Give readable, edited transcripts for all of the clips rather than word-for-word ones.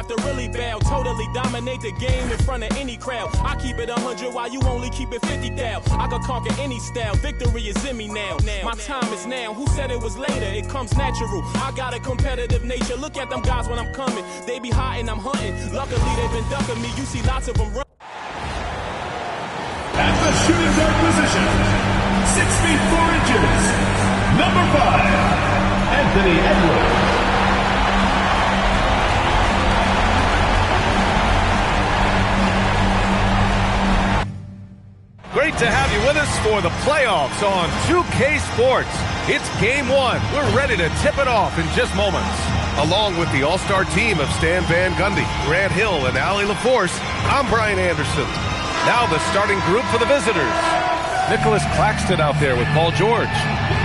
have to really bow. Totally dominate the game in front of any crowd. I keep it 100 while you only keep it 50 thou. I could conquer any style. Victory is in me now. My time is now. Who said it was later? It comes natural. I got a competitive nature. Look at them guys when I'm coming. They be hot and I'm hunting. Luckily they've been ducking me. You see lots of them run. At the shooting guard position, 6 feet 4 inches, number 5, Anthony Edwards. Great to have you with us for the playoffs on 2K Sports. It's game 1. We're ready to tip it off in just moments. Along with the all-star team of Stan Van Gundy, Grant Hill, and Allie LaForce, I'm Brian Anderson. Now the starting group for the visitors. Nicholas Claxton out there with Paul George.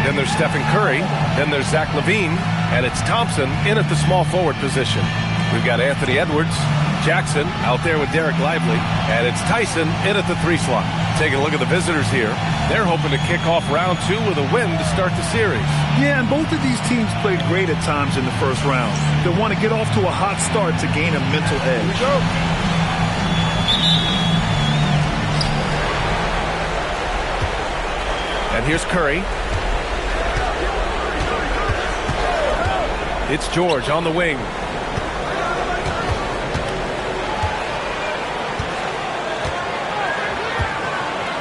Then there's Stephen Curry. Then there's Zach LaVine. And it's Thompson in at the small forward position. We've got Anthony Edwards, Jackson out there with Derek Lively, and it's Tyson in at the 3 slot. Taking a look at the visitors here. They're hoping to kick off round 2 with a win to start the series. Yeah, and both of these teams played great at times in the first round. They want to get off to a hot start to gain a mental edge. Here we go. And here's Curry. It's George on the wing.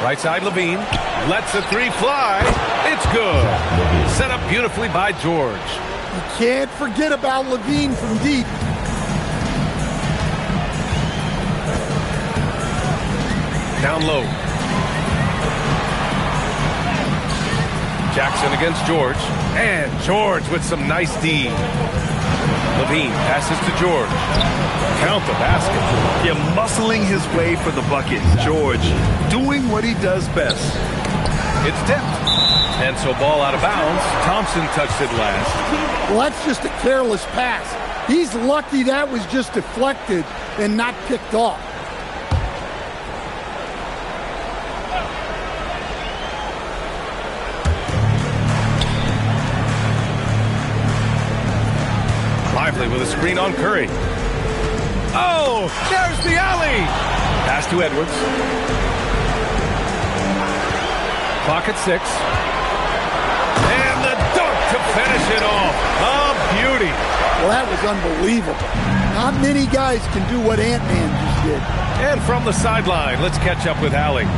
Right side, LaVine lets the 3 fly. It's good. Set up beautifully by George. You can't forget about LaVine from deep. Down low. Jackson against George. And George with some nice D. LaVine passes to George. Count the basket. Yeah, muscling his way for the bucket. George doing what he does best. It's tipped. And so ball out of bounds. Thompson touched it last. Well, that's just a careless pass. He's lucky that was just deflected and not picked off. Lively with a screen on Curry. Oh, there's the alley. Pass to Edwards. Clock at 6. And the dunk to finish it off. A beauty. Well, that was unbelievable. Not many guys can do what Ant-Man just did. And from the sideline, let's catch up with Allie.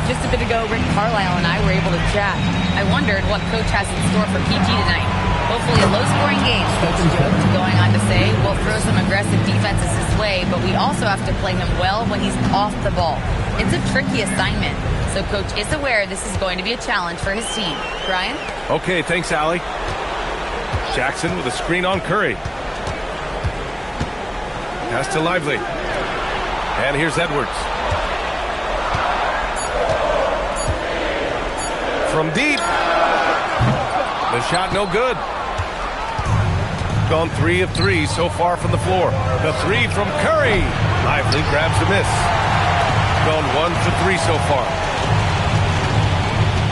Just a bit ago, Rick Carlisle and I were able to chat. I wondered what Coach has in store for PG tonight. Hopefully a low-scoring game, Coach joked, going on to say, we'll throw some aggressive defenses his way, but we also have to play him well when he's off the ball. It's a tricky assignment, so Coach is aware this is going to be a challenge for his team. Brian? Okay, thanks, Allie. Jackson with a screen on Curry. Pass to Lively. And here's Edwards. From deep. The shot no good. Gone 3 of 3 so far from the floor. The 3 from Curry. Lively grabs the miss. Gone 1 for 3 so far.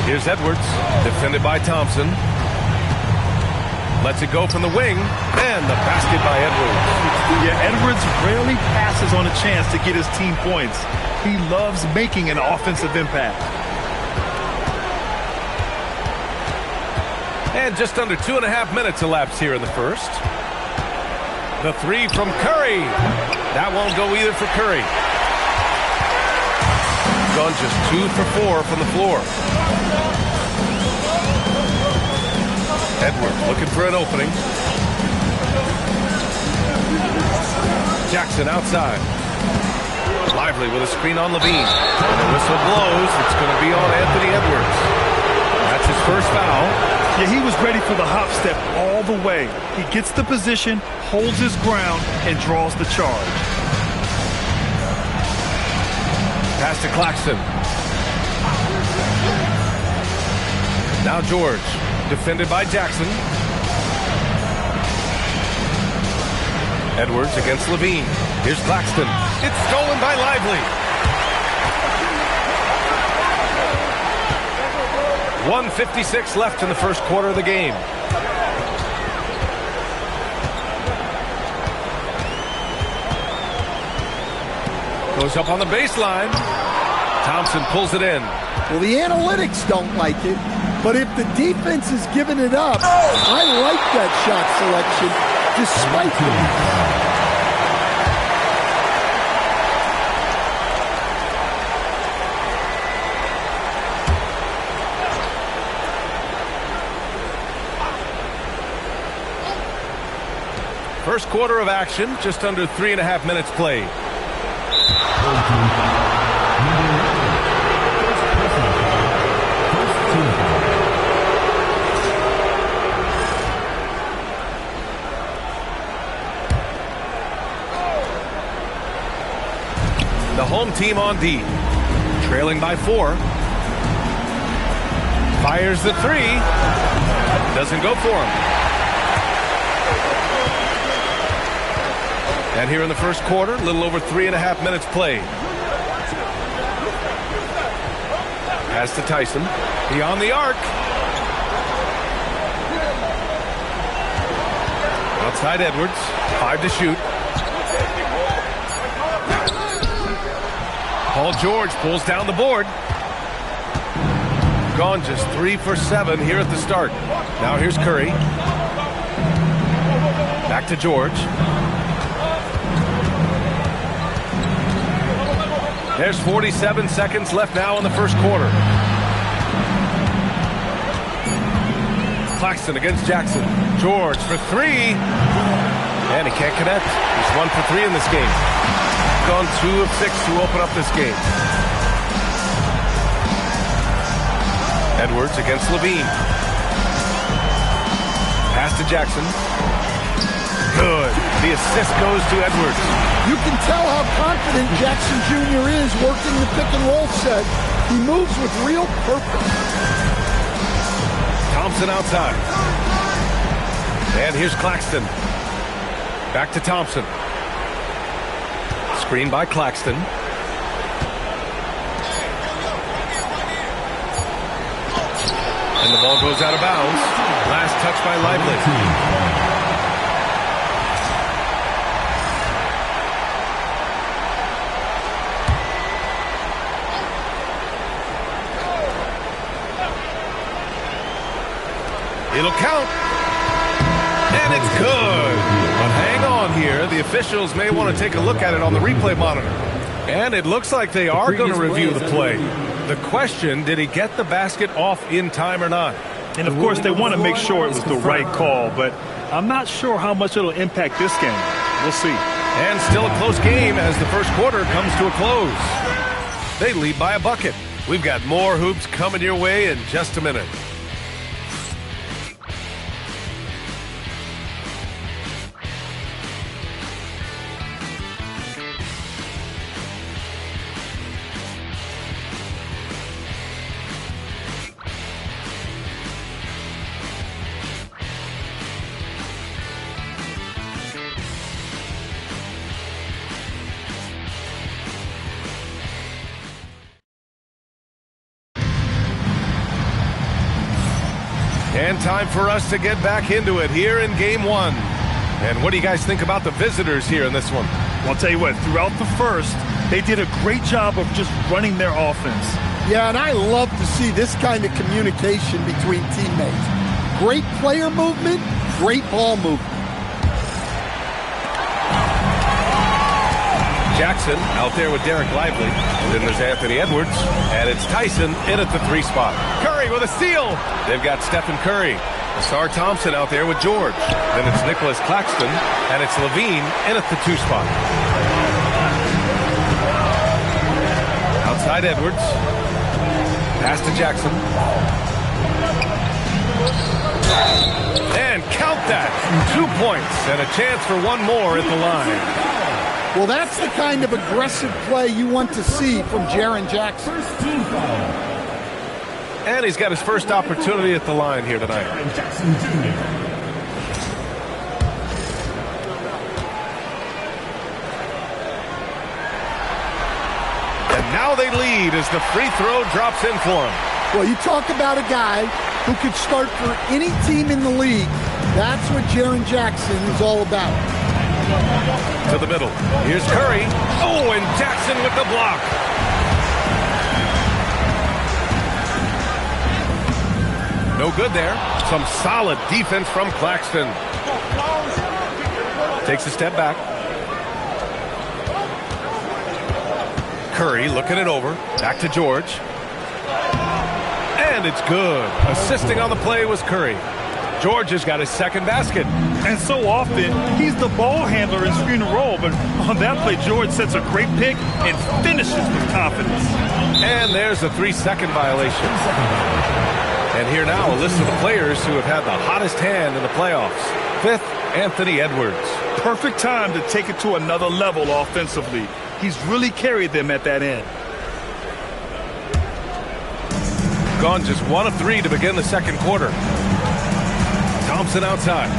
Here's Edwards, defended by Thompson. Lets it go from the wing, and the basket by Edwards. Yeah, Edwards rarely passes on a chance to get his team points. He loves making an offensive impact. And just under 2.5 minutes elapsed here in the first. The 3 from Curry. That won't go either for Curry. Gone just 2 for 4 from the floor. Edwards looking for an opening. Jackson outside. Lively with a screen on LaVine. And the whistle blows. It's going to be on Anthony Edwards. That's his first foul. Yeah, he was ready for the hop step all the way. He gets the position, holds his ground, and draws the charge. Pass to Claxton. Now George, defended by Jackson. Edwards against Levine. Here's Claxton. It's stolen by Lively. 1:56 left in the first quarter of the game. Goes up on the baseline. Thompson pulls it in. Well, the analytics don't like it, but if the defense is giving it up, I like that shot selection despite the First quarter of action, just under 3.5 minutes played. The home team on D, trailing by 4. Fires the 3. Doesn't go for him. And here in the first quarter, a little over 3.5 minutes played. Pass to Tyson. Beyond the arc. Outside Edwards. 5 to shoot. Paul George pulls down the board. Gone just 3 for 7 here at the start. Now here's Curry. Back to George. There's 47 seconds left now in the first quarter. Claxton against Jackson. George for 3. And he can't connect. He's 1 for 3 in this game. Gone 2 of 6 to open up this game. Edwards against Levine. Pass to Jackson. Good. The assist goes to Edwards. You can tell how confident Jackson Jr. is working the pick and roll set. He moves with real purpose. Thompson outside. And here's Claxton. Back to Thompson. Screen by Claxton. And the ball goes out of bounds. Last touch by Lively. It'll count. And it's good. But hang on here. The officials may want to take a look at it on the replay monitor. And it looks like they are going to review the play. The question, did he get the basket off in time or not? And, of course, they want to make sure it was the right call, but I'm not sure how much it'll impact this game. We'll see. And still a close game as the first quarter comes to a close. They lead by a bucket. We've got more hoops coming your way in just a minute. And time for us to get back into it here in Game 1. And what do you guys think about the visitors here in this one? Well, I'll tell you what, throughout the first, they did a great job of just running their offense. Yeah, and I love to see this kind of communication between teammates. Great player movement, great ball movement. Jackson out there with Derek Lively. Then there's Anthony Edwards. And it's Tyson in at the 3 spot. Curry with a steal. They've got Stephen Curry. Asar Thompson out there with George. Then it's Nicholas Claxton. And it's Levine in at the 2 spot. Outside Edwards. Pass to Jackson. And count that. 2 points and a chance for one more at the line. Well, that's the kind of aggressive play you want to see from Jaren Jackson. And he's got his first opportunity at the line here tonight. And now they lead as the free throw drops in for him. Well, you talk about a guy who could start for any team in the league. That's what Jaren Jackson is all about. To the middle. Here's Curry. Oh, and Jackson with the block. No good there. Some solid defense from Claxton. Takes a step back. Curry looking it over. Back to George. And it's good. Assisting on the play was Curry. George has got his second basket. And so often, he's the ball handler in screen and roll, but on that play, George sets a great pick and finishes with confidence. And there's a 3-second violation. And here now, a list of the players who have had the hottest hand in the playoffs. 5th, Anthony Edwards. Perfect time to take it to another level offensively. He's really carried them at that end. Gone just 1 of 3 to begin the second quarter. Thompson outside.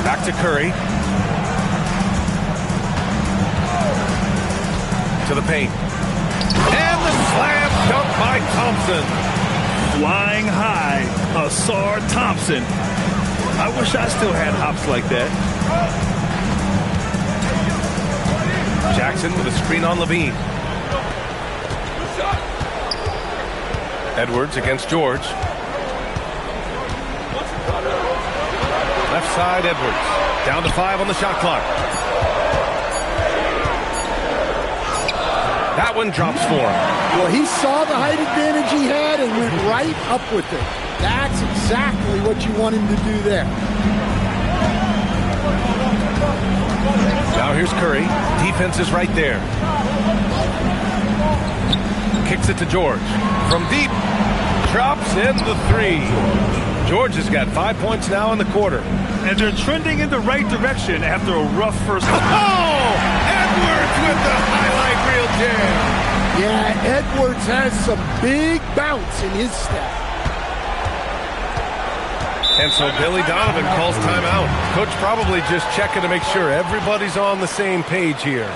Back to Curry. To the paint. And the slam dunk by Thompson. Flying high, Asar Thompson. I wish I still had hops like that. Jackson with a screen on Levine. Edwards against George. Left side, Edwards. Down to 5 on the shot clock. That one drops for him. Well, he saw the height advantage he had and went right up with it. That's exactly what you want him to do there. Now here's Curry. Defense is right there. Kicks it to George. From deep. Drops in the 3. George has got 5 points now in the quarter. And they're trending in the right direction after a rough first. Oh! Edwards with the highlight reel jam. Yeah, Edwards has some big bounce in his step. And so Billy Donovan calls timeout. Coach probably just checking to make sure everybody's on the same page here.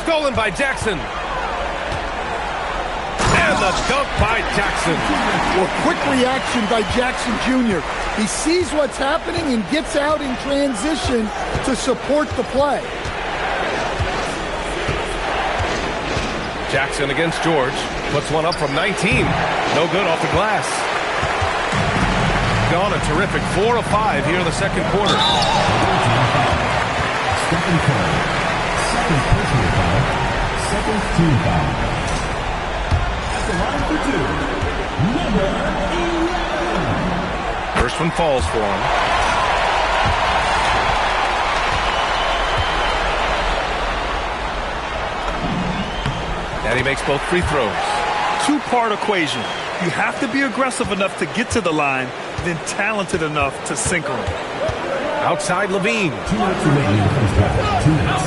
Stolen by Jackson. And the dunk by Jackson. Well, quick reaction by Jackson Jr. He sees what's happening and gets out in transition to support the play. Jackson against George. Puts one up from 19. No good off the glass. Gone a terrific 4 of 5 here in the second quarter. Second foul. Second personal foul. Second team foul. At the line for 2, number 11. First one falls for him. And he makes both free throws. Two-part equation. You have to be aggressive enough to get to the line, then talented enough to sinker them. Outside Levine. 2 minutes remaining in the first half. 2 minutes.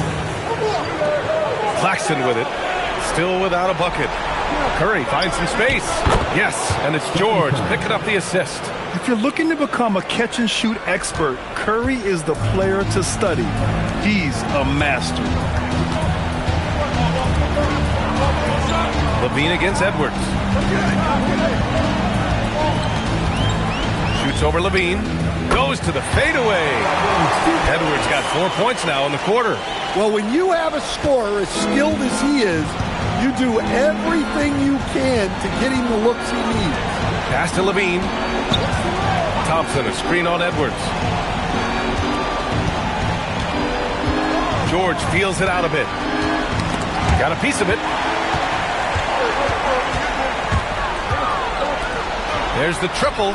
Claxton with it. Still without a bucket. Curry finds some space. Yes, and it's George picking up the assist. If you're looking to become a catch-and-shoot expert, Curry is the player to study. He's a master. Levine against Edwards. Shoots over Levine. Goes to the fadeaway. Edwards got 4 points now in the quarter. Well, when you have a scorer as skilled as he is, you do everything you can to get him the looks he needs. Pass to Levine. Thompson, a screen on Edwards. George feels it out a bit. Got a piece of it. There's the triple.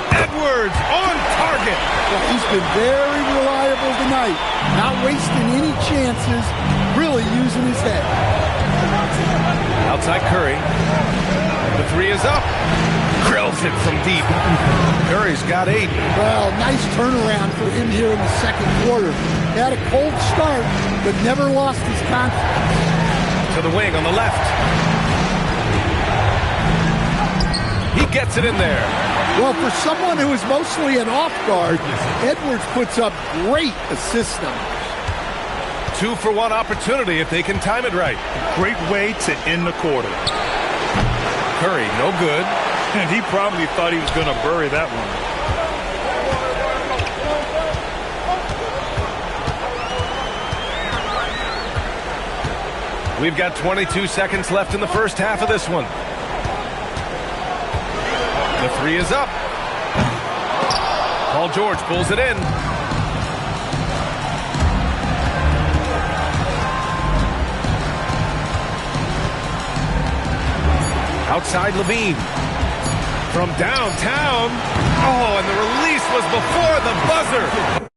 Edwards on target. Well, he's been very reliable tonight. Not wasting any chances, really using his head. Outside Curry. The three is up. Drills it from deep. Curry's got 8. Well, nice turnaround for him here in the second quarter. He had a cold start, but never lost his confidence. To the wing on the left. He gets it in there. Well, for someone who is mostly an off guard, Edwards puts up great assist numbers. 2-for-1 opportunity if they can time it right. Great way to end the quarter. Curry, no good. And he probably thought he was going to bury that one. We've got 22 seconds left in the first half of this one. The three is up. Paul George pulls it in. Outside Levine. From downtown. Oh, and the release was before the buzzer.